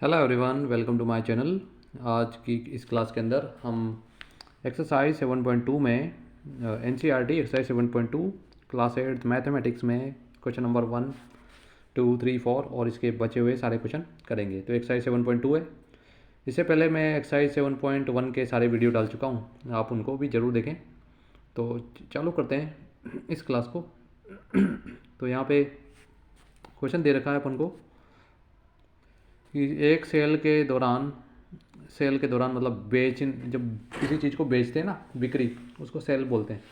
Hello everyone, welcome to my channel. आज की इस क्लास के अंदर हम एक्सरसाइज 7.2 में एनसीईआरटी एक्सरसाइज 7.2 क्लास 8 मैथमेटिक्स में क्वेश्चन नंबर 1, 2, 3, 4 और इसके बचे हुए सारे क्वेश्चन करेंगे। तो एक्सरसाइज 7.2 है। इससे पहले मैं एक्सरसाइज 7.1 के सारे वीडियो डाल चुका हूँ, आप उनको भी ज़रूर देखें। तो चालू करते हैं इस क्लास को। तो यहाँ पे क्वेश्चन दे रखा है अपन को कि एक सेल के दौरान मतलब जब किसी चीज़ को बेचते हैं ना, बिक्री, उसको सेल बोलते हैं।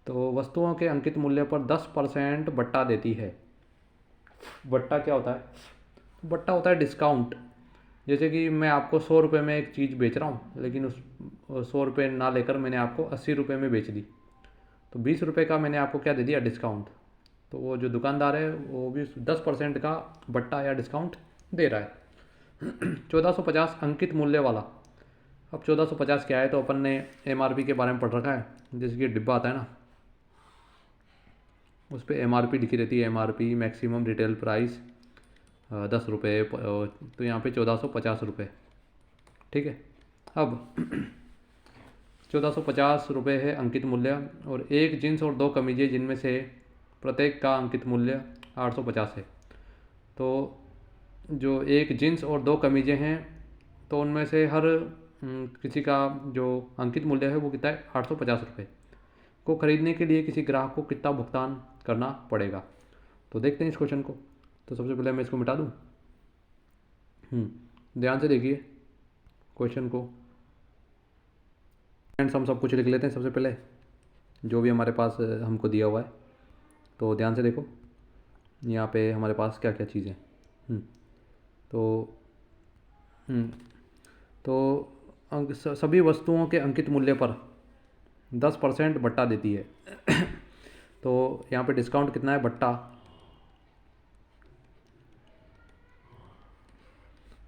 तो वस्तुओं के अंकित मूल्य पर 10% बट्टा देती है। बट्टा क्या होता है? बट्टा होता है डिस्काउंट। जैसे कि मैं आपको 100 रुपये में एक चीज़ बेच रहा हूँ, लेकिन उस 100 रुपये ना लेकर मैंने आपको 80 रुपये में बेच दी, तो 20 रुपये का मैंने आपको क्या दे दिया? डिस्काउंट। तो वो जो दुकानदार है वो भी 10% का बट्टा या डिस्काउंट दे रहा है। 1450 अंकित मूल्य वाला। अब 1450 क्या है? तो अपन ने एमआरपी के बारे में पढ़ रखा है। जैसे कि डिब्बा आता है ना, उस पर एमआरपी लिखी रहती है, एमआरपी मैक्सिमम रिटेल प्राइस 10 रुपये। तो यहाँ पे 1450 रुपये। ठीक है। अब 1450 रुपये है अंकित मूल्य, और एक जींस और 2 कमीजें जिनमें से प्रत्येक का अंकित मूल्य 850 है। तो जो एक जींस और 2 कमीजें हैं, तो उनमें से हर किसी का जो अंकित मूल्य है वो कितना है? 850 रुपये। को खरीदने के लिए किसी ग्राहक को कितना भुगतान करना पड़ेगा? तो देखते हैं इस क्वेश्चन को। तो सबसे पहले मैं इसको मिटा दूँ। ध्यान से देखिए क्वेश्चन को। फ्रेंड्स, हम सब कुछ लिख लेते हैं सबसे पहले, जो भी हमारे पास हमको दिया हुआ है। तो ध्यान से देखो, यहाँ पे हमारे पास क्या क्या चीज़ें हैं। तो सभी वस्तुओं के अंकित मूल्य पर 10% बट्टा देती है। तो यहाँ पे डिस्काउंट कितना है?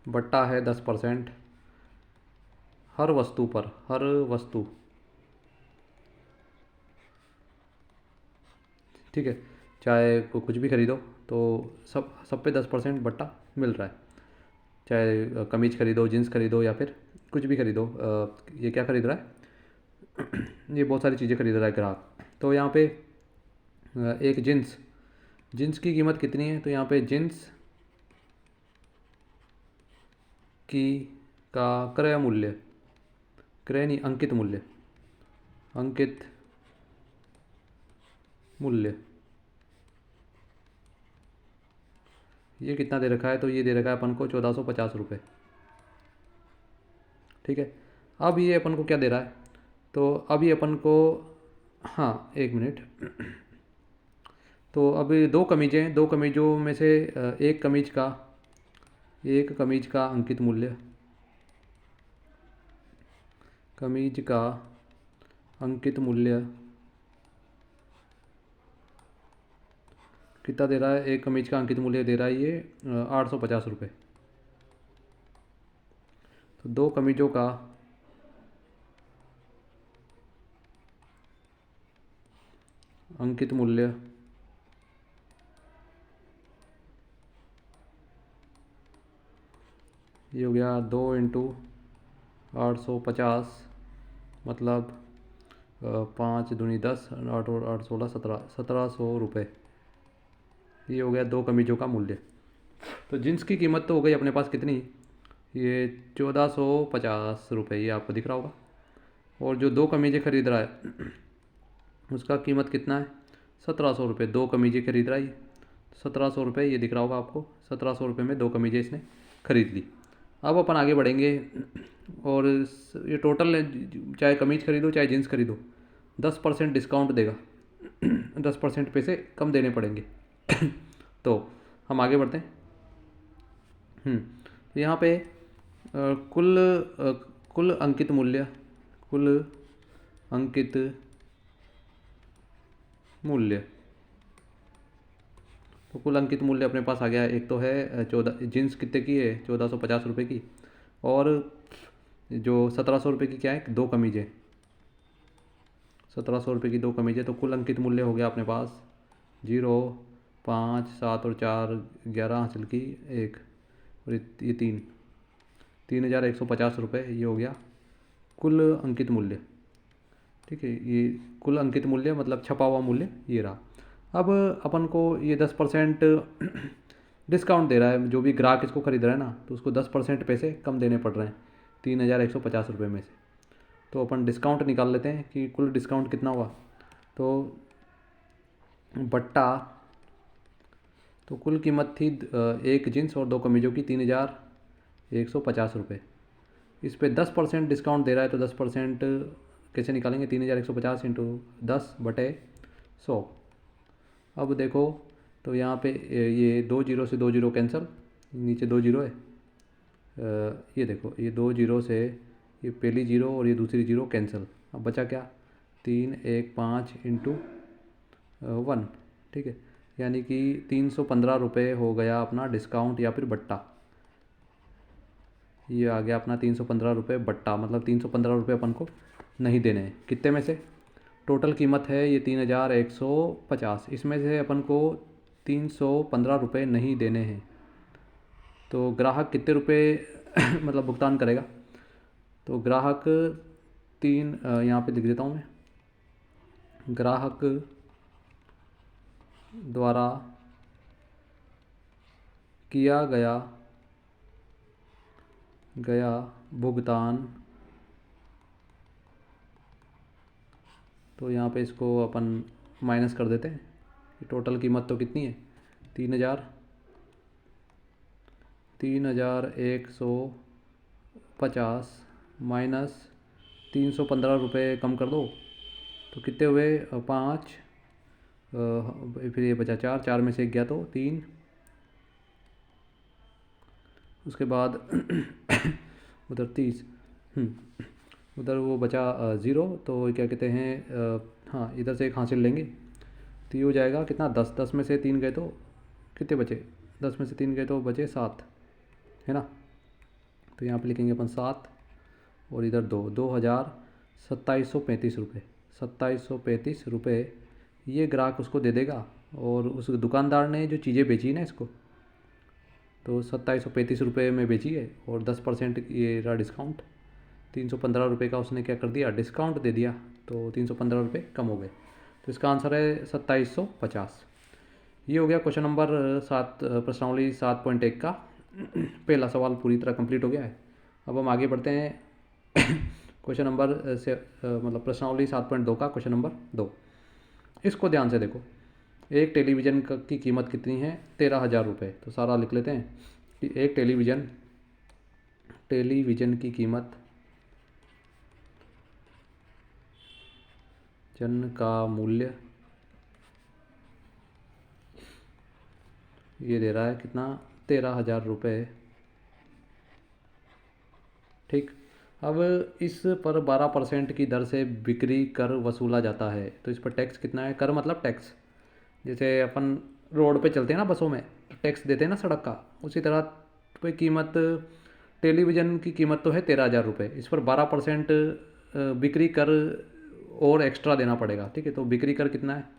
बट्टा है 10% हर वस्तु पर। हर वस्तु, ठीक है, चाहे कुछ भी खरीदो तो सब पे 10% बट्टा मिल रहा है। चाहे कमीज खरीदो, जीन्स खरीदो, या फिर कुछ भी खरीदो। ये क्या खरीद रहा है? ये बहुत सारी चीज़ें खरीद रहा है ग्राहक। तो यहाँ पे एक जीन्स की कीमत कितनी है? तो यहाँ पे जीन्स की का क्रय मूल्य, क्रय नहीं, अंकित मूल्य, अंकित मूल्य ये कितना दे रखा है? तो ये दे रखा है अपन को 1450 रुपये। ठीक है। अब ये अपन को क्या दे रहा है? तो अब ये अपन को, हाँ एक मिनट। तो अभी 2 कमीजें, 2 कमीजों में से एक कमीज का अंकित मूल्य, कमीज का अंकित मूल्य कितना दे रहा है? एक कमीज का अंकित मूल्य दे रहा है ये 850 रुपये। तो 2 कमीजों का अंकित मूल्य ये हो गया 2 इंटू 850, मतलब 5 दूनी 10, 8 और 8 16, 1700 रुपये। ये हो गया 2 कमीजों का मूल्य। तो जींस की कीमत तो हो गई अपने पास कितनी? ये 1450 रुपये, ये आपको दिख रहा होगा। और जो 2 कमीजें खरीद रहा है उसका कीमत कितना है? 1700 रुपये। 2 कमीजें खरीद रहा है, 1700 रुपये, ये दिख रहा होगा आपको। 1700 रुपये में 2 कमीजें इसने खरीद ली। अब अपन आगे बढ़ेंगे, और ये टोटल, चाहे कमीज खरीदो चाहे जीन्स खरीदो, 10% डिस्काउंट देगा। 10% पैसे कम देने पड़ेंगे। तो हम आगे बढ़ते हैं। तो यहाँ पे कुल अंकित मूल्य, कुल अंकित मूल्य, तो कुल अंकित मूल्य अपने पास आ गया है। एक तो है 14, जीन्स कितने की है? 1450 रुपये की। और जो 1700 रुपये की क्या है? 2 कमीजें। 1700 रुपये की 2 कमीजें। तो कुल अंकित मूल्य हो गया अपने पास 0, 5, 7 और 4 11 हासिल की 1, और ये 3,150 रुपये ये हो गया कुल अंकित मूल्य। ठीक है, ये कुल अंकित मूल्य मतलब छपा हुआ मूल्य ये रहा। अब अपन को ये 10% डिस्काउंट दे रहा है, जो भी ग्राहक इसको खरीद रहा है ना तो उसको 10% पैसे कम देने पड़ रहे हैं 3,150 रुपये में से। तो अपन डिस्काउंट निकाल लेते हैं कि कुल डिस्काउंट कितना हुआ। तो बट्टा तो कुल कीमत थी एक जीन्स और 2 कमीजों की 3,150 रुपये। इस पे 10% डिस्काउंट दे रहा है तो 10% कैसे निकालेंगे, 3,150 इंटू 10/100। अब देखो तो यहाँ पे ये 2 जीरो से 2 जीरो कैंसिल, नीचे 2 जीरो है। ये देखो ये 2 जीरो से ये पहली जीरो और ये दूसरी जीरो कैंसिल। अब बचा क्या, 315 इंटू 1। ठीक है, यानी कि 315 रुपये हो गया अपना डिस्काउंट या फिर बट्टा। ये आ गया अपना 315 रुपये बट्टा, मतलब 315 रुपये अपन को नहीं देने हैं। कितने में से, टोटल कीमत है ये 3,150, इसमें से अपन को 315 रुपये नहीं देने हैं। तो ग्राहक कितने रुपये मतलब भुगतान करेगा। तो ग्राहक यहाँ पे लिख देता हूँ मैं, ग्राहक द्वारा किया गया भुगतान। तो यहाँ पे इसको अपन माइनस कर देते हैं। टोटल कीमत तो कितनी है, 3,150 माइनस 315 रुपये कम कर दो तो कितने हुए, 5, फिर ये बचा 4 में से 1 गया तो 3, उसके बाद उधर 30, उधर वो बचा 0, तो क्या कहते हैं हाँ इधर से एक हासिल लेंगे तो ये हो जाएगा कितना, 10 में से 3 गए तो कितने बचे, 10 में से 3 गए तो बचे 7, है ना। तो यहाँ पे लिखेंगे अपन 7 और इधर 2,2735 रुपये, 2735 रुपये ये ग्राहक उसको दे देगा। और उस दुकानदार ने जो चीज़ें बेची ना इसको, तो 2735 रुपये में बेची है और 10% ये रहा डिस्काउंट, 315 रुपये का उसने क्या कर दिया, डिस्काउंट दे दिया, तो 315 रुपये कम हो गए। तो इसका आंसर है 2750। ये हो गया क्वेश्चन नंबर 7, प्रश्नावली 7.1 का पहला सवाल पूरी तरह कंप्लीट हो गया है। अब हम आगे बढ़ते हैं क्वेश्चन नंबर से मतलब प्रश्नावली 7.2 का क्वेश्चन नंबर 2। इसको ध्यान से देखो, एक टेलीविज़न की कीमत कितनी है, 13,000 रुपये। तो सारा लिख लेते हैं कि एक टेलीविज़न की कीमत जन का मूल्य ये दे रहा है कितना, 13,000 रुपये। ठीक, अब इस पर 12% की दर से बिक्री कर वसूला जाता है। तो इस पर टैक्स कितना है, कर मतलब टैक्स, जैसे अपन रोड पे चलते हैं ना बसों में तो टैक्स देते हैं ना सड़क का, उसी तरह पे कीमत टेलीविज़न की कीमत तो है 13,000 रुपये, इस पर 12% बिक्री कर और एक्स्ट्रा देना पड़ेगा। ठीक है, तो बिक्री कर कितना है,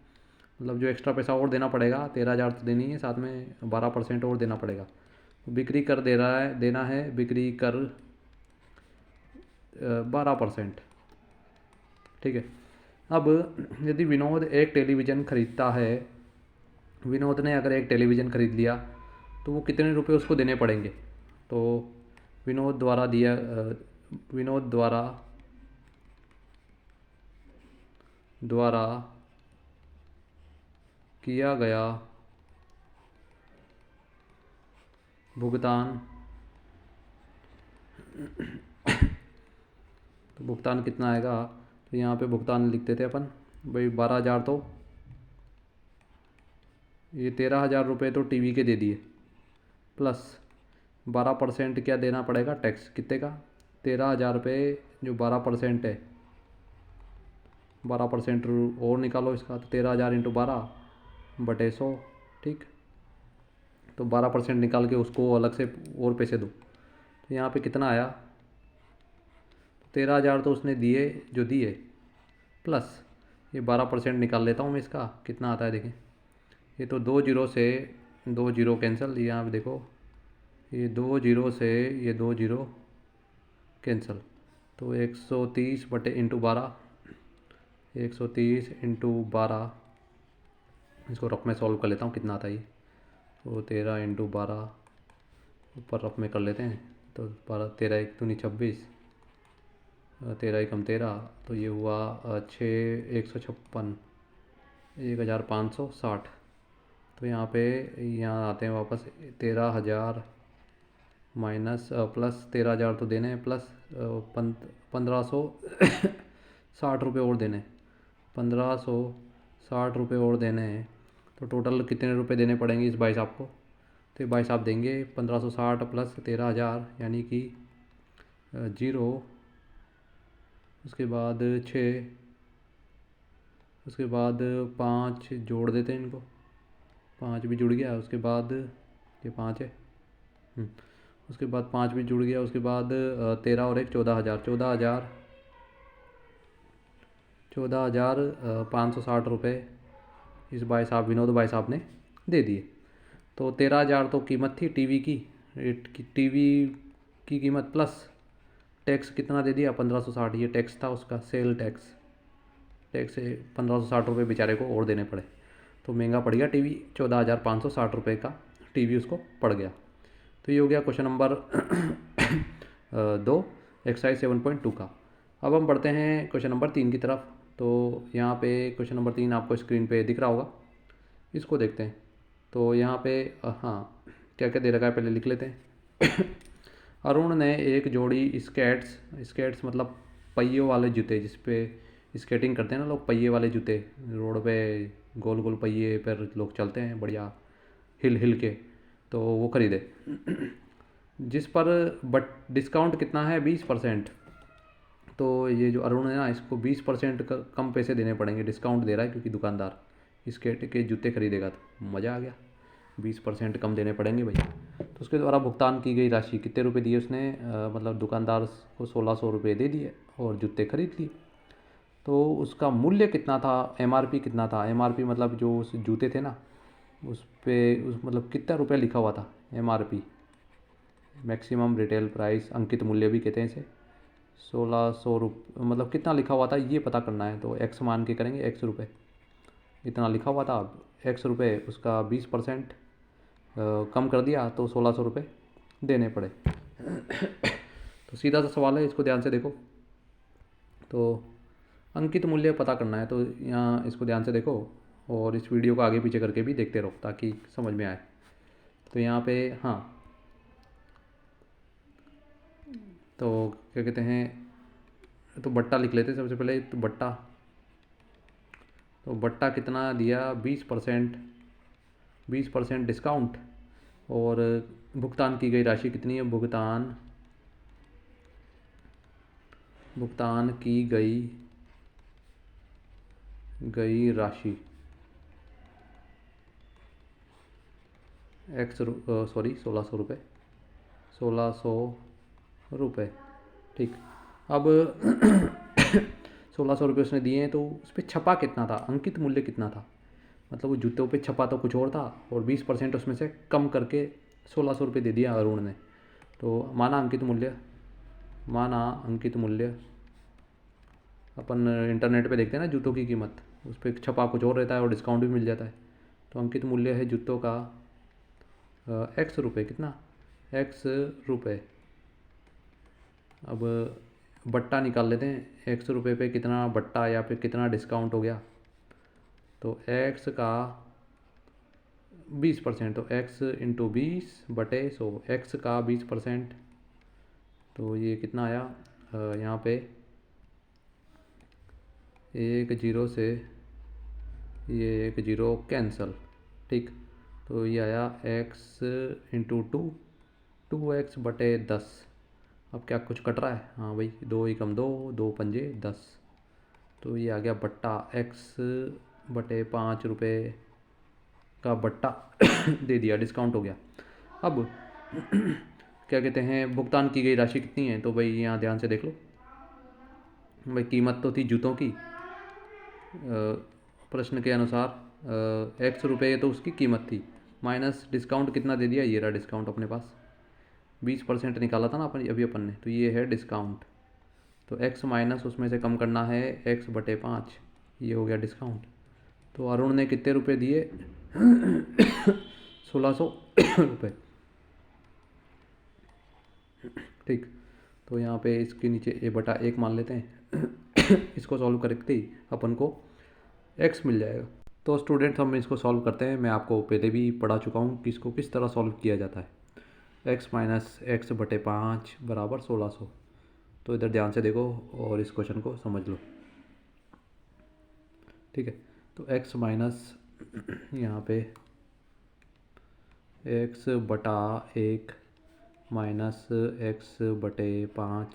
मतलब जो एक्स्ट्रा पैसा और देना पड़ेगा, 13,000 तो देनी है, साथ में 12% और देना पड़ेगा। तो बिक्री कर देना है बिक्री कर 12%। ठीक है, अब यदि विनोद एक टेलीविज़न खरीदता है, विनोद ने अगर एक टेलीविज़न खरीद लिया तो वो कितने रुपए उसको देने पड़ेंगे। तो विनोद द्वारा किया गया भुगतान, तो भुगतान कितना आएगा, तो यहाँ पे भुगतान लिख देते अपन भाई 12,000, तो ये 13,000 रुपये तो टीवी के दे दिए, प्लस 12% क्या देना पड़ेगा टैक्स, कितने का, 13,000 रुपये जो 12% है, 12% और निकालो इसका, तो 13,000 इंटू 12/100। ठीक, तो 12% निकाल के उसको अलग से और पैसे दो, तो यहाँ पे कितना आया, 13,000 तो उसने दिए, प्लस ये 12% निकाल लेता हूँ मैं इसका, कितना आता है देखें, ये तो 2 जीरो से 2 जीरो कैंसिल, यहाँ पे देखो ये 2 जीरो से ये 2 जीरो कैंसिल, तो 130 बटे इंटू 12, 130 इंटू 12, इसको रफ में सॉल्व कर लेता हूँ कितना आता है ये। तो 13 इंटू 12 ऊपर रफ में कर लेते हैं, तो 12 13 एक दूनी 26, 13 एकम 13, तो ये हुआ 156 1560। तो यहाँ पे यहाँ आते हैं वापस 13,000 माइनस प्लस 13,000 तो देने हैं, प्लस 1560 रुपये और देने, 1560 रुपये और देने हैं। तो टोटल कितने रुपए देने पड़ेंगे इस भाई साहब को? तो भाई साहब देंगे 1560 प्लस 13,000 यानी कि 0, उसके बाद 6, उसके बाद 5 जोड़ देते हैं इनको, 5 भी जुड़ गया, उसके बाद ये 5 है, उसके बाद 5 भी जुड़ गया, उसके बाद 13 और 1 14,000, 14,560 रुपये इस भाई साहब विनोद भाई साहब ने दे दिए। तो 13,000 तो कीमत थी टीवी की, टीवी की कीमत प्लस टैक्स कितना दे दिया 1560, ये टैक्स था उसका, सेल टैक्स, टैक्स से 1560 रुपये बेचारे को और देने पड़े। तो महंगा पड़ गया टीवी, 14,560 रुपये का टीवी उसको पड़ गया। तो ये हो गया क्वेश्चन नंबर 2 एक्सरसाइज 7.2 का। अब हम बढ़ते हैं क्वेश्चन नंबर 3 की तरफ। तो यहाँ पे क्वेश्चन नंबर 3 आपको स्क्रीन पे दिख रहा होगा, इसको देखते हैं। तो यहाँ पे हाँ क्या क्या दे रखा है पहले लिख लेते हैं। अरुण ने एक जोड़ी स्केट्स मतलब पहियों वाले जूते, जिस पे स्केटिंग करते हैं ना लोग, पहिए वाले जूते, रोड पे गोल गोल पहिए पर लोग चलते हैं बढ़िया हिल हिल के, तो वो खरीदे। जिस पर बट डिस्काउंट कितना है 20%। तो ये जो अरुण है ना, इसको 20% कम पैसे देने पड़ेंगे, डिस्काउंट दे रहा है क्योंकि दुकानदार स्केट के जूते खरीदेगा। तो मज़ा आ गया, 20% कम देने पड़ेंगे भैया। तो उसके द्वारा भुगतान की गई राशि कितने रुपए दिए उसने, मतलब दुकानदार को 1600 रुपये दे दिए और जूते खरीद लिए। तो उसका मूल्य कितना था, एमआरपी कितना था, एमआरपी मतलब जो उस जूते थे ना उस पे उस मतलब कितना रुपया लिखा हुआ था, एमआरपी मैक्सिमम रिटेल प्राइस, अंकित मूल्य भी कहते हैं इसे, 1600 रुपये मतलब कितना लिखा हुआ था ये पता करना है। तो एक्स मान के करेंगे, एक्स रुपये इतना लिखा हुआ था, एक्स रुपये, उसका 20% कम कर दिया तो 1600 रुपये देने पड़े। तो सीधा सा सवाल है, इसको ध्यान से देखो। तो अंकित मूल्य पता करना है, तो यहाँ इसको ध्यान से देखो और इस वीडियो को आगे पीछे करके भी देखते रहो ताकि समझ में आए। तो यहाँ पे हाँ, तो क्या कहते हैं, तो बट्टा लिख लेते हैं सबसे पहले। तो बट्टा कितना दिया 20% डिस्काउंट, और भुगतान की गई राशि कितनी है, भुगतान की गई राशि सॉरी 1600 रुपये, 1600 रुपये, ठीक। अब 1600 रुपये उसने दिए हैं, तो उस पर छपा कितना था, अंकित मूल्य कितना था, मतलब वो जूतों पे छपा तो कुछ और था और 20% उसमें से कम करके 1600 रुपये दे दिया अरुण ने। तो माना अंकित मूल्य अपन इंटरनेट पे देखते हैं ना जूतों की कीमत, उस पर छपा कुछ और रहता है और डिस्काउंट भी मिल जाता है। तो अंकित मूल्य है जूतों का एक्स रुपये, कितना, एक्स रुपये। अब बट्टा निकाल लेते हैं, एक्स रुपये पे कितना बट्टा या फिर कितना डिस्काउंट हो गया। तो एक्स का 20%, तो एक्स इंटू 20/100, एक्स का 20%, तो ये कितना आया, यहाँ पे एक जीरो से ये एक जीरो कैंसल, ठीक। तो ये आया एक्स इंटू 2x/10। अब क्या कुछ कट रहा है, हाँ भाई, 2 एकम 2, 2 पंजे 10, तो ये आ गया बट्टा x/5 रुपये का बट्टा दे दिया, डिस्काउंट हो गया। अब क्या कहते हैं, भुगतान की गई राशि कितनी है, तो भाई यहाँ ध्यान से देख लो भाई, कीमत तो थी जूतों की, प्रश्न के अनुसार एक्स रुपये तो उसकी कीमत थी, माइनस डिस्काउंट कितना दे दिया, ये रहा डिस्काउंट अपने पास, 20% निकाला था ना अपन ने, तो ये है डिस्काउंट। तो x माइनस उसमें से कम करना है x/5, ये हो गया डिस्काउंट। तो अरुण ने कितने रुपए दिए? 1600 रुपये। ठीक, तो यहाँ पे इसके नीचे a/1 मान लेते हैं। इसको सॉल्व करके ही अपन को x मिल जाएगा। तो स्टूडेंट हम इसको सॉल्व करते हैं। मैं आपको पहले भी पढ़ा चुका हूँ कि इसको किस तरह सॉल्व किया जाता है। x माइनस x/5 बराबर 1600। तो इधर ध्यान से देखो और इस क्वेश्चन को समझ लो। ठीक है, तो x माइनस यहाँ पे x/1 माइनस x/5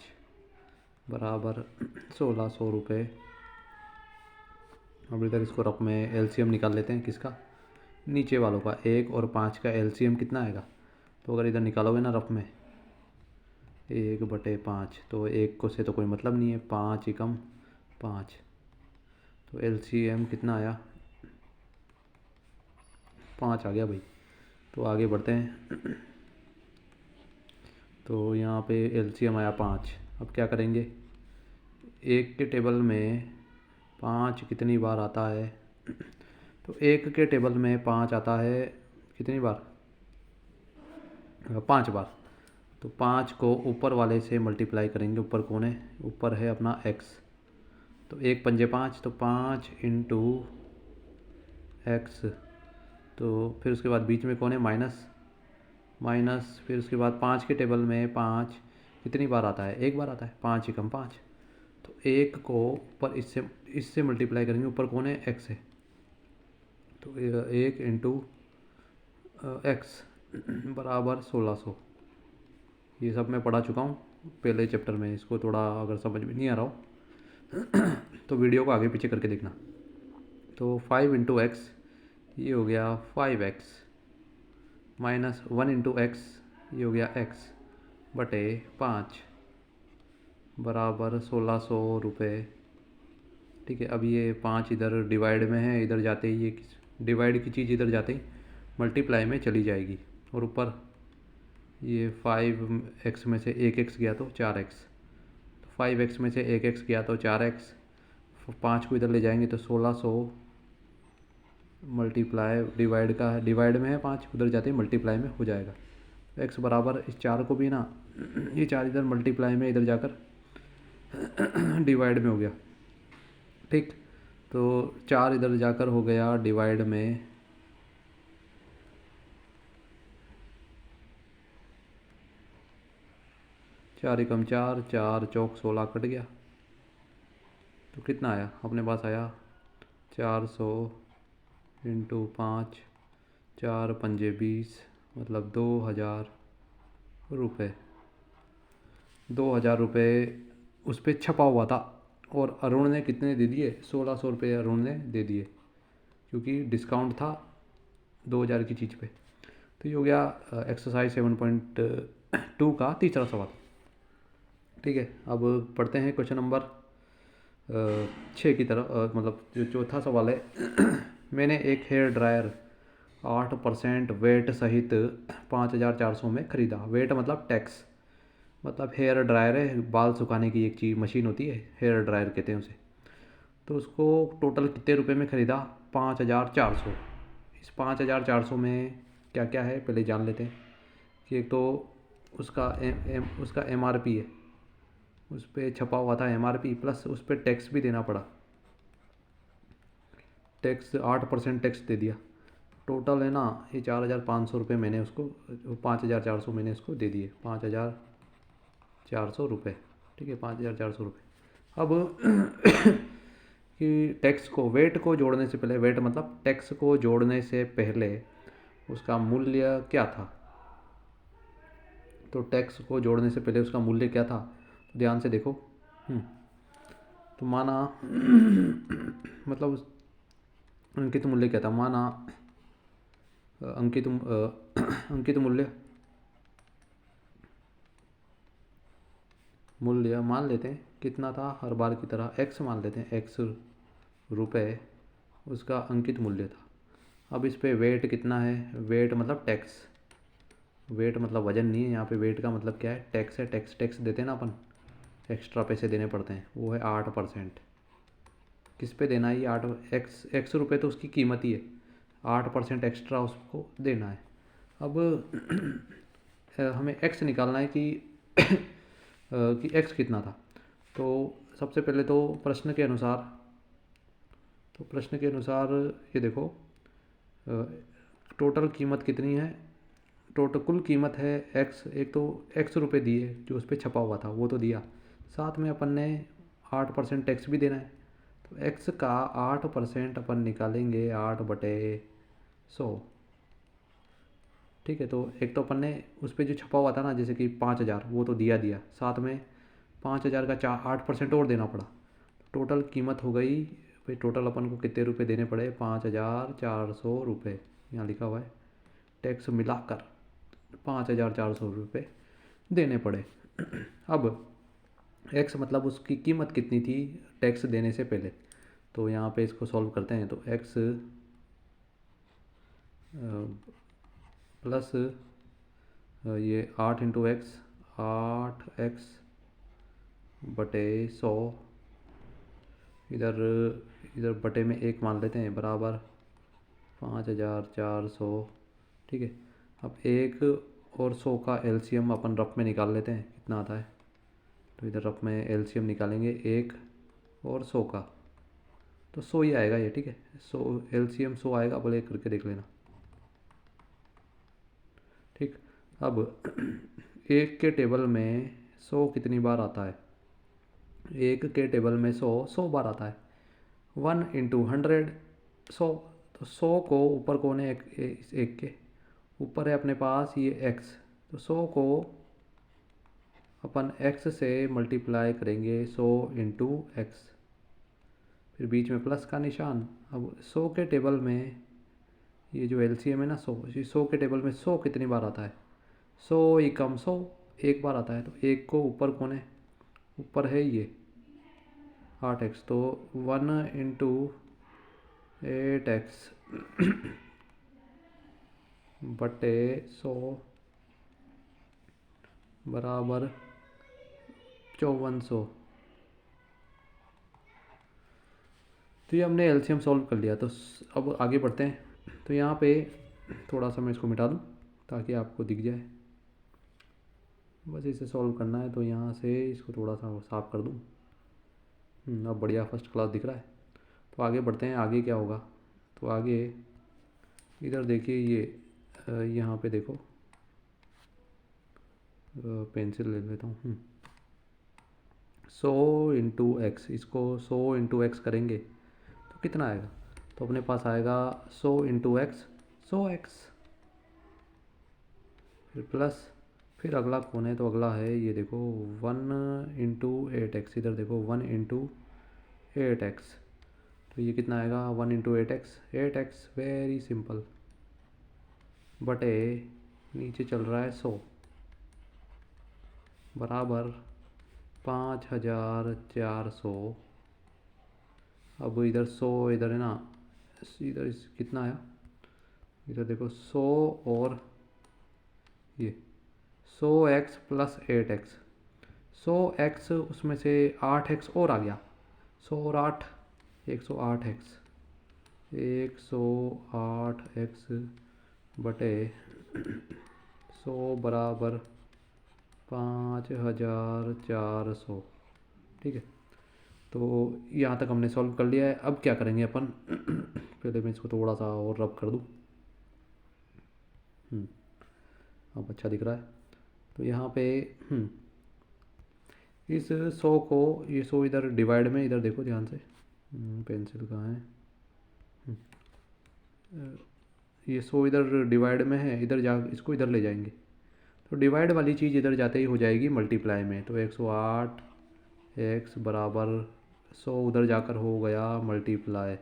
बराबर 1600 रुपये। अब इधर इसको रफ में एलसीएम निकाल लेते हैं। किसका? नीचे वालों का। 1 और 5 का एलसीएम कितना आएगा? तो अगर इधर निकालोगे ना रफ में 1/5, तो 1 को से तो कोई मतलब नहीं है, 5 एकम 5, तो एलसीएम कितना आया? 5 आ गया भाई। तो आगे बढ़ते हैं। तो यहाँ पे एलसीएम आया 5। अब क्या करेंगे? 1 के टेबल में 5 कितनी बार आता है? तो 1 के टेबल में 5 आता है कितनी बार? 5 बार। तो 5 को ऊपर वाले से मल्टीप्लाई करेंगे। ऊपर कौन है? ऊपर है अपना x। तो 1 पंजे 5, तो 5 इंटू x। तो फिर उसके बाद बीच में कौन है? माइनस। फिर उसके बाद 5 के टेबल में 5 कितनी बार आता है? 1 बार आता है। 5 एकम 5। तो 1 को ऊपर इससे मल्टीप्लाई करेंगे। ऊपर कौन है? x है। तो 1 इंटू x बराबर 1600। ये सब मैं पढ़ा चुका हूँ पहले चैप्टर में। इसको थोड़ा अगर समझ में नहीं आ रहा हो तो वीडियो को आगे पीछे करके देखना। तो 5 इंटू एक्स, ये हो गया 5x, माइनस 1 इंटू एक्स, ये हो गया x/5 बराबर 1600 रुपये। ठीक है, अब ये 5 इधर डिवाइड में है, इधर जाते ही ये डिवाइड की चीज़ इधर जाते ही मल्टीप्लाई में चली जाएगी। और ऊपर ये 5x में से 1x गया तो 4x, तो 5x में से 1x गया तो 4x, 5 को इधर ले जाएंगे तो 1600 मल्टीप्लाई डिवाइड में है 5, उधर जाते ही मल्टीप्लाई में हो जाएगा। x बराबर इस 4 को भी ना, ये 4 इधर मल्टीप्लाई में इधर जाकर डिवाइड में हो गया। ठीक, तो 4 इधर जाकर हो गया डिवाइड में। चार एकम 4, 4 चौक 16 कट गया। तो कितना आया अपने पास? आया 400 इंटू 5, 4 पंजे 20, मतलब 2000 रुपये। 2000 रुपये उस पर छपा हुआ था। और अरुण ने कितने दे दिए? 1600 रुपये अरुण ने दे दिए, क्योंकि डिस्काउंट था 2000 की चीज़ पे। तो ये हो गया एक्सरसाइज 7.2 का तीसरा सवाल। ठीक है, अब पढ़ते हैं क्वेश्चन नंबर 6 की तरफ। मतलब जो चौथा सवाल है। मैंने एक हेयर ड्रायर 8% वेट सहित 5400 में ख़रीदा। वेट मतलब टैक्स, मतलब हेयर ड्रायर है, बाल सुखाने की एक चीज़ मशीन होती है, हेयर ड्रायर कहते हैं उसे। तो उसको टोटल कितने रुपए में ख़रीदा? 5400। इस 5400 में क्या क्या है पहले जान लेते हैं। कि एक तो उसका MRP है, उस पर छपा हुआ था MRP, प्लस उस पर टैक्स भी देना पड़ा। टैक्स 8% टैक्स दे दिया। टोटल है ना ये 4500 रुपये मैंने उसको, 5400 मैंने उसको दे दिए, 5400 रुपये। ठीक है, 5400 रुपये। अब कि टैक्स को, वेट को जोड़ने से पहले, वेट मतलब टैक्स को जोड़ने से पहले उसका मूल्य क्या था? तो टैक्स को जोड़ने से पहले उसका मूल्य क्या था? ध्यान से देखो। तो माना मतलब उस अंकित मूल्य क्या था? माना अंकित मूल्य मान लेते हैं कितना था? हर बार की तरह x मान लेते हैं, x रुपये उसका अंकित मूल्य था। अब इस पे वेट कितना है? वेट मतलब टैक्स, वेट मतलब वजन नहीं है यहाँ पे, वेट का मतलब क्या है, टैक्स है। टैक्स टैक्स देते हैं ना अपन, एक्स्ट्रा पैसे देने पड़ते हैं, वो है 8%। किस पे देना है ये 8 रुपये तो उसकी कीमत ही है, 8% एक्स्ट्रा उसको देना है। अब हमें एक्स निकालना है कि एक्स कितना था। तो सबसे पहले तो प्रश्न के अनुसार, ये देखो टोटल कीमत कितनी है, टोटल कुल कीमत है एक्स। एक तो एक्स रुपये दिए जो उस पर छपा हुआ था वो तो दिया, साथ में अपन ने 8% टैक्स भी देना है। तो एक्स का 8% अपन निकालेंगे 8/100। ठीक है, तो एक तो अपन ने उस पर जो छपा हुआ था ना, जैसे कि 5,000, वो तो दिया, साथ में 5,000 का 8% और देना पड़ा। टोटल कीमत हो गई भाई, टोटल अपन को कितने रुपए देने पड़े, 5,400 रुपये। यहाँ लिखा हुआ है टैक्स मिलाकर 5,400 रुपये देने पड़े। अब एक्स मतलब उसकी कीमत कितनी थी टैक्स देने से पहले। तो यहाँ पे इसको सॉल्व करते हैं। तो एक्स प्लस ये 8 × x, 8x/100, इधर इधर बटे में 1 मान लेते हैं, बराबर 5,400। ठीक है, अब 1 और 100 का एलसीएम अपन रफ में निकाल लेते हैं, कितना आता है। तो इधर रफ में एलसीएम निकालेंगे 1 और 100 का, तो 100 ही आएगा ये। ठीक है, 100 एलसीएम 100 आएगा, बोले करके देख लेना। ठीक, अब 1 के टेबल में 100 कितनी बार आता है, 1 के टेबल में 100 बार आता है। 1 × 100 100, तो 100 को ऊपर कौन है, एक के ऊपर है अपने पास ये x। तो 100 को अपन x से मल्टीप्लाई करेंगे 100 × x, फिर बीच में प्लस का निशान। अब 100 के टेबल में ये जो एलसीएम है ना 100, इसी 100 के टेबल में 100 कितनी बार आता है, 100 × 100 एक बार आता है। तो एक को ऊपर कौन है, ऊपर है ये 8x, तो 1 × 8x बटे 100 बराबर 5400। तो ये हमने एलसीएम सॉल्व कर लिया। तो अब आगे बढ़ते हैं। तो यहाँ पे थोड़ा सा मैं इसको मिटा दूँ ताकि आपको दिख जाए, बस इसे सॉल्व करना है। तो यहाँ से इसको थोड़ा सा साफ कर दूँ। अब बढ़िया फर्स्ट क्लास दिख रहा है। तो आगे बढ़ते हैं, आगे क्या होगा। तो आगे इधर देखिए, ये यहाँ पे देखो, पेंसिल ले लेता हूँ। 100 × x, इसको 100 × x करेंगे तो कितना आएगा, तो अपने पास आएगा 100 × x 100x, फिर प्लस, फिर अगला कौन है, तो अगला है ये देखो 1 × 8x। इधर देखो 1 × 8x, तो ये कितना आएगा 1 × 8x, 8x वेरी सिंपल, बटे नीचे चल रहा है 100 बराबर 5,400। अब इधर 100 इधर है ना, इधर कितना आया, इधर देखो 100 और ये 100x + 8x, 100x उसमें से 8x और आ गया, 100 और 8 108x, 108x बटे 100 बराबर 5,400। ठीक है, तो यहाँ तक हमने सॉल्व कर लिया है। अब क्या करेंगे अपन पहले मैं इसको थोड़ा सा और रब कर दूँ। अब अच्छा दिख रहा है। तो यहाँ पे इस 100 को, ये 100 इधर डिवाइड में, इधर देखो ध्यान से, पेंसिल कहाँ है, ये 100 इधर डिवाइड में है, इधर जा, इसको इधर ले जाएंगे तो डिवाइड वाली चीज़ इधर जाते ही हो जाएगी मल्टीप्लाई में। तो 108x बराबर 100 उधर जाकर हो गया मल्टीप्लाई।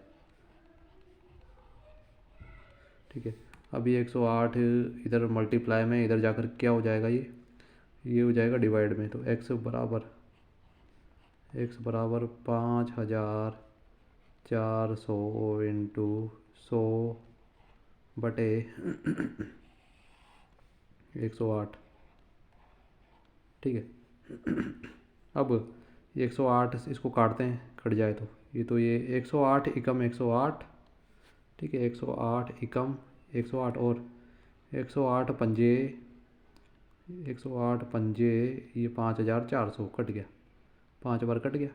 ठीक है, अभी 108 इधर मल्टीप्लाई में, इधर जाकर क्या हो जाएगा, ये हो जाएगा डिवाइड में। तो x बराबर 5,400 × 100 बटे 108, ठीक है। अब 108 इसको काटते हैं, कट जाए तो ये 108 एकम 108, ठीक है। 108 एकम 108 और 108 पंजे 108 पंजे, ये 5400 कट गया, 5 बार कट गया।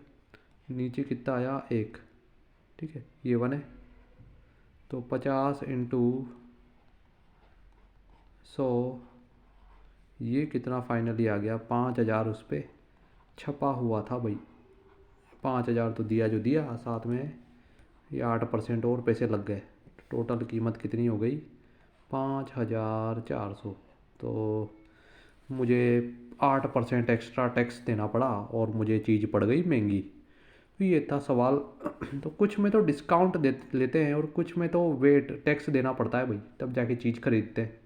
नीचे कितना आया 1, ठीक है, ये 1 है। तो 50 इंटू 100, ये कितना फाइनली आ गया 5000 उस पर छपा हुआ था भाई। 5000 तो दिया जो दिया, साथ में ये 8% और पैसे लग गए। टोटल कीमत कितनी हो गई 5400। तो मुझे 8% एक्स्ट्रा टैक्स देना पड़ा और मुझे चीज़ पड़ गई महंगी। तो ये था सवाल। तो कुछ में तो डिस्काउंट दे लेते हैं और कुछ में तो वेट टैक्स देना पड़ता है भाई, तब जाके चीज़ खरीदते हैं।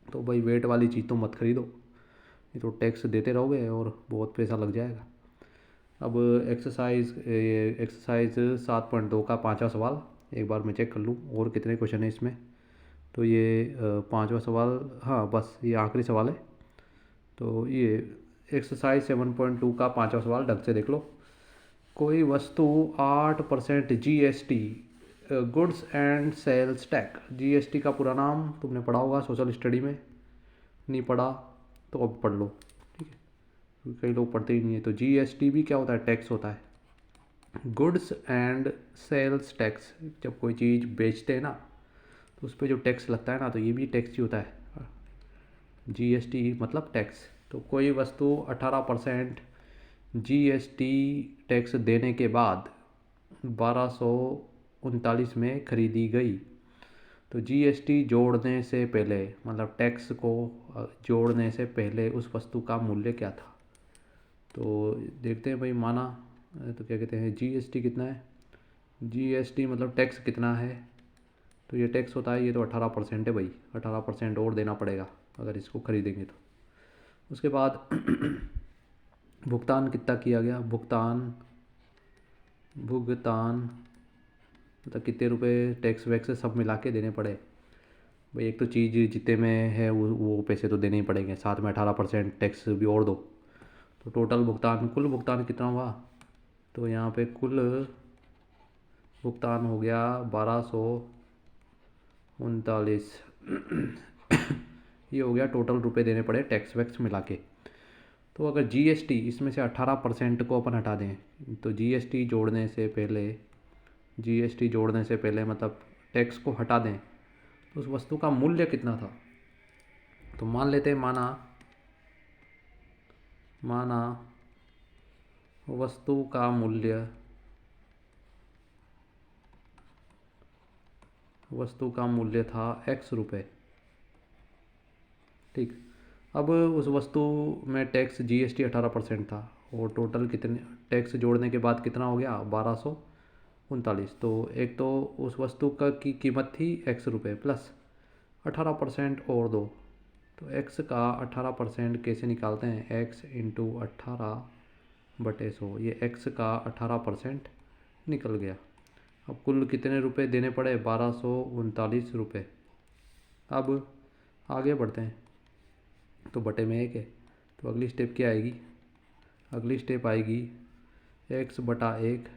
तो भाई वेट वाली चीज़ तो मत खरीदो, ये तो टैक्स देते रहोगे और बहुत पैसा लग जाएगा। अब एक्सरसाइज 7.2 का 5वां सवाल एक बार मैं चेक कर लूँ और कितने क्वेश्चन है इसमें। तो ये 5वां सवाल, हाँ बस ये आखिरी सवाल है। तो ये एक्सरसाइज 7.2 का 5वां सवाल ढंग से देख लो। कोई वस्तु 8% GST, goods and sales tax. GST का पूरा नाम तुमने पढ़ा होगा सोशल स्टडी में, नहीं पढ़ा तो अब पढ़ लो, ठीक है, क्योंकि कई लोग पढ़ते ही नहीं है। तो GST भी क्या होता है, टैक्स होता है। गुड्स एंड सेल्स टैक्स, जब कोई चीज़ बेचते हैं ना तो उस पर जो टैक्स लगता है ना, तो ये भी टैक्स ही होता है। GST मतलब टैक्स। तो कोई वस्तु 18% GST टैक्स देने के बाद 1239 में खरीदी गई। तो GST जोड़ने से पहले, मतलब टैक्स को जोड़ने से पहले उस वस्तु का मूल्य क्या था। तो देखते हैं भाई, माना तो क्या कहते हैं GST कितना है, GST मतलब टैक्स कितना है। तो ये टैक्स होता है, ये तो 18% है भाई, 18% और देना पड़ेगा अगर इसको खरीदेंगे तो। उसके बाद भुगतान कितना किया गया, भुगतान मतलब कितने रुपए टैक्स वैक्स सब मिला के देने पड़े भाई। एक तो चीज़ जितने में है वो पैसे तो देने ही पड़ेंगे, साथ में 18% टैक्स भी और दो। तो टोटल भुगतान, कुल भुगतान कितना हुआ, तो यहाँ पे कुल भुगतान हो गया 1239। ये हो गया टोटल रुपए देने पड़े टैक्स वैक्स मिला के। तो अगर GST इसमें से 18% को अपन हटा दें, तो GST जोड़ने से पहले मतलब टैक्स को हटा दें, तो उस वस्तु का मूल्य कितना था। तो मान लेते हैं, माना वस्तु का मूल्य था X रुपये, ठीक। अब उस वस्तु में टैक्स GST 18% था और टोटल कितने टैक्स जोड़ने के बाद कितना हो गया 1239। तो एक तो उस वस्तु की कीमत थी X रुपये प्लस 18% और दो। तो X का 18% कैसे निकालते हैं, X इंटू 18/100, ये X का 18% निकल गया। अब कुल कितने रुपए देने पड़े 1239 रुपये। अब आगे बढ़ते हैं, तो बटे में 1 है, तो अगली स्टेप क्या आएगी, अगली स्टेप आएगी X/1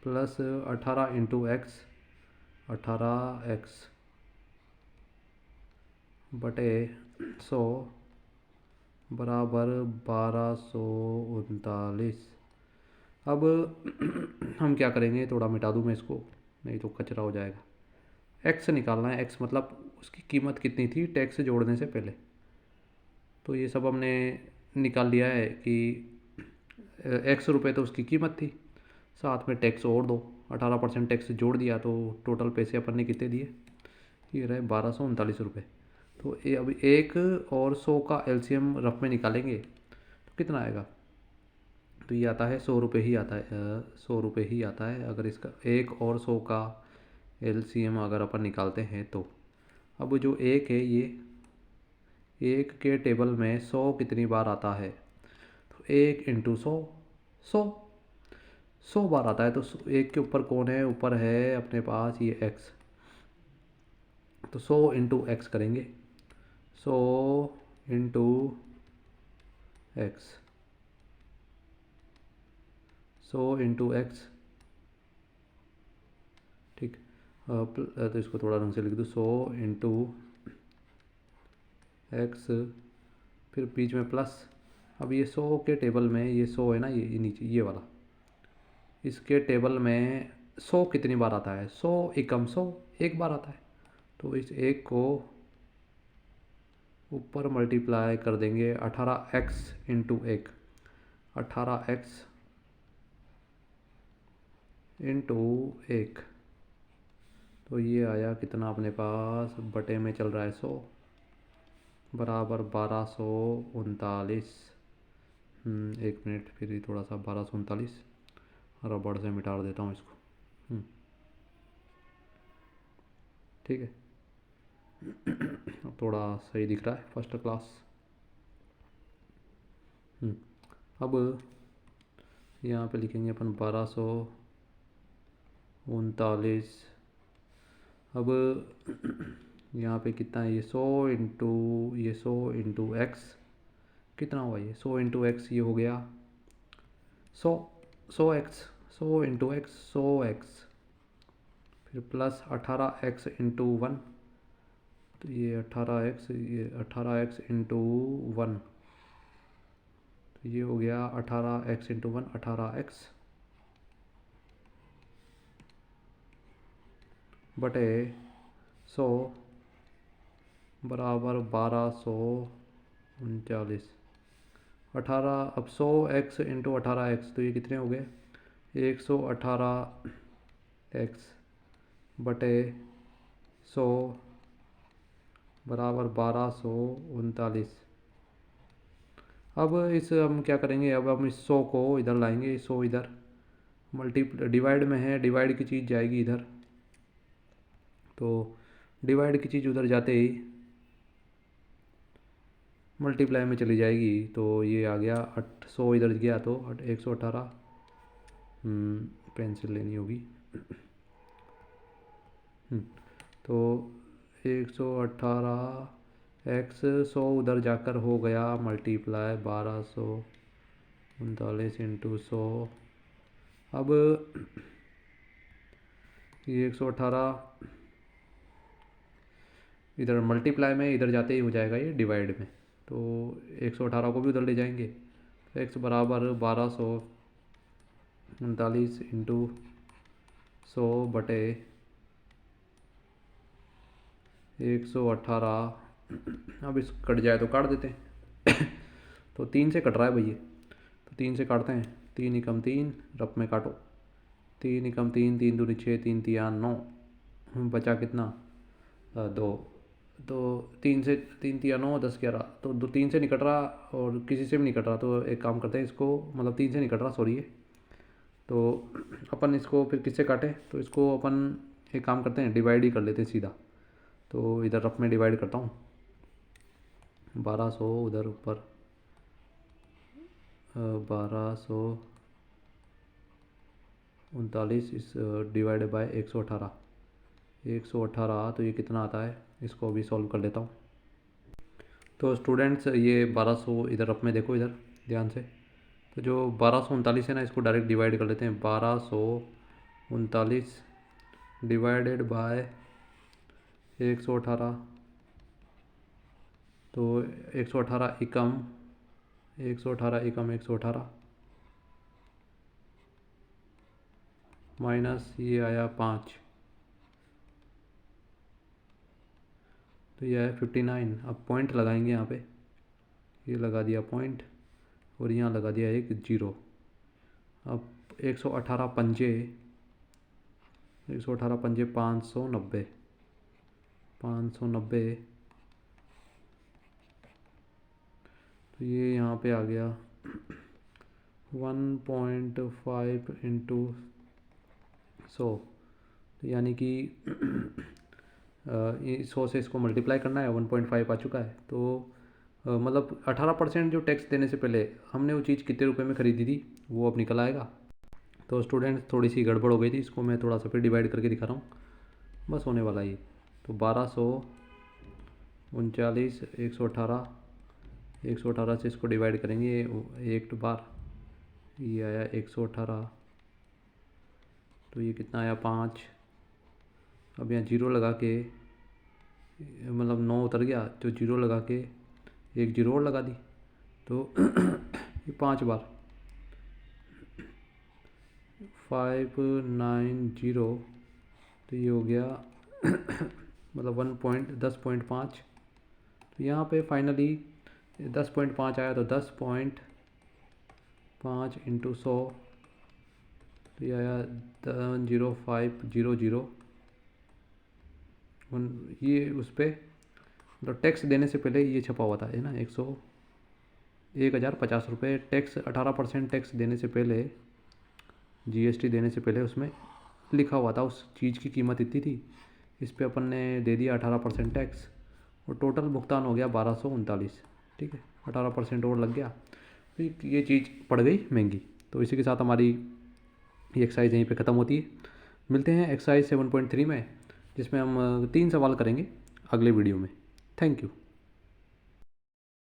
plus 18 into X, 18X बटे 100 बराबर 1239। अब हम क्या करेंगे, थोड़ा मिटा दूँ मैं इसको, नहीं तो कचरा हो जाएगा। X निकालना है, X मतलब उसकी कीमत कितनी थी टैक्स जोड़ने से पहले। तो ये सब हमने निकाल लिया है कि X रुपये तो उसकी कीमत थी, साथ में टैक्स और दो, 18% टैक्स जोड़ दिया, तो टोटल पैसे अपन ने कितने दिए, ये रहे 1239 रुपये। तो ये अभी 1 और 100 का LCM रफ में निकालेंगे तो कितना आएगा, तो ये आता है 100 रुपये ही आता है, 100 रुपये ही आता है अगर इसका 1 और 100 का LCM अगर अपन निकालते हैं तो। अब जो 1 है, ये 1 के टेबल में 100 कितनी बार आता है, तो 1 इंटू 100 बार आता है। तो 1 के ऊपर कौन है, ऊपर है अपने पास ये X, तो 100 इंटू एक्स करेंगे, 100 इंटू एक्स, 100 इंटू एक्स, ठीक। तो इसको थोड़ा ढंग से लिख दूँ, 100 इंटू एक्स, फिर बीच में प्लस। अब ये 100 के टेबल में ये 100 है ना, ये नीचे ये वाला, इसके टेबल में 100 कितनी बार आता है, 100 एकम 100 एक बार आता है। तो इस एक को ऊपर मल्टीप्लाई कर देंगे 18x इंटू एक, 18x इंटू एक, तो ये आया कितना अपने पास, बटे में चल रहा है 100, बराबर 1239। एक मिनट, फिर थोड़ा सा 1239 रबड़ से मिटा देता हूँ इसको। ठीक है, अब थोड़ा सही दिख रहा है, फर्स्ट क्लास। अब यहाँ पे लिखेंगे अपन 1239। अब यहाँ पे कितना है, ये 100 इंटू एक्स कितना हुआ, ये 100 इंटू एक्स ये हो गया 100 एक्स, 100 इंटू एक्स 100 एक्स, फिर प्लस 18x इंटू वन, तो ये 18x, ये 18x इंटू वन, तो ये हो गया 18x इंटू वन 18x बटे 100 बराबर 1239। 18, अब 100x इंटू 18x, तो ये कितने हो गए, 118x बटे 100 बराबर 1239। अब इस हम क्या करेंगे, अब हम इस 100 को इधर लाएंगे, 100 इधर डिवाइड में है, डिवाइड की चीज़ जाएगी इधर, तो डिवाइड की चीज़ उधर जाते ही मल्टीप्लाई में चली जाएगी, तो ये आ गया 100 इधर गया तो 118, पेंसिल लेनी होगी। तो 118x 100 उधर जाकर हो गया मल्टीप्लाई 1239 इंटू 100। अब ये 118 इधर मल्टीप्लाई में इधर जाते ही हो जाएगा ये डिवाइड में, तो 118 को भी उधर ले जाएंगे, तो x बराबर 1239 इंटू 100 बटे 118। अब इस कट जाए तो काट देते हैं तो 3 से कट रहा है भैया, तो 3 से काटते हैं, 3 एकम 3, रफ में काटो, 3 एकम 3, 3 दूनी 6, 3 तिया 9, बचा कितना 2, तो 3 से 3 तिया 9, 10 11, तो 3 से नहीं कट रहा और किसी से भी नहीं कट रहा, तो एक काम करते हैं इसको, मतलब 3 से नहीं कट रहा सॉरी ये, तो अपन इसको फिर किससे काटें, तो इसको अपन एक काम करते हैं डिवाइड ही कर लेते हैं सीधा, तो इधर रफ में डिवाइड करता हूँ, 1200 उधर ऊपर 1239 इस डिवाइड बाय 118, 118, तो ये कितना आता है, इसको भी सॉल्व कर लेता हूँ। तो स्टूडेंट्स ये 1200 इधर रफ में देखो, इधर ध्यान से, तो जो 1239 है ना, इसको डायरेक्ट डिवाइड कर लेते हैं, 1239 डिवाइडेड बाय 118, तो 118 एकम 118 माइनस ये आया 5, तो ये है 59। अब पॉइंट लगाएंगे यहाँ पे, ये लगा दिया पॉइंट और यहाँ लगा दिया एक जीरो। अब 118 पंजे 590, 590, तो ये यहाँ पे आ गया 1.5 इंटू 100, तो यानी कि 100 से इसको मल्टीप्लाई करना है, 1.5 आ चुका है, तो मतलब 18% जो टैक्स देने से पहले हमने वो चीज़ कितने रुपए में ख़रीदी थी वो अब निकल आएगा। तो स्टूडेंट्स थोड़ी सी गड़बड़ हो गई थी, इसको मैं थोड़ा सा फिर डिवाइड करके दिखा रहा हूँ, बस होने वाला ही। तो 1239 118 से इसको डिवाइड करेंगे, एक बार ये आया 118, तो ये कितना आया 5। अब यहाँ जीरो लगा के, मतलब 9 उतर गया, तो जीरो लगा के एक जीरो और लगा दी, तो ये 5 बार 590, तो ये हो गया मतलब 10.5। तो यहाँ पे फाइनली 10.5 आया, तो 10.5 इंटू 100, तो ये आया 10500। ये उस पर मतलब टैक्स देने से पहले ये छपा हुआ था, है ना, 1050 रुपये टैक्स, 18% टैक्स देने से पहले, जीएसटी देने से पहले उसमें लिखा हुआ था उस चीज़ की कीमत इतनी थी। इस पे अपन ने दे दिया 18% टैक्स, और टोटल भुगतान हो गया 1239। ठीक है, 18% और लग गया, तो ये चीज़ पड़ गई महंगी। तो इसी के साथ हमारी ये एक्सरसाइज यहीं पे ख़त्म होती है। मिलते हैं एक्सरसाइज 7.3 में, जिसमें हम 3 सवाल करेंगे अगले वीडियो में। Thank you.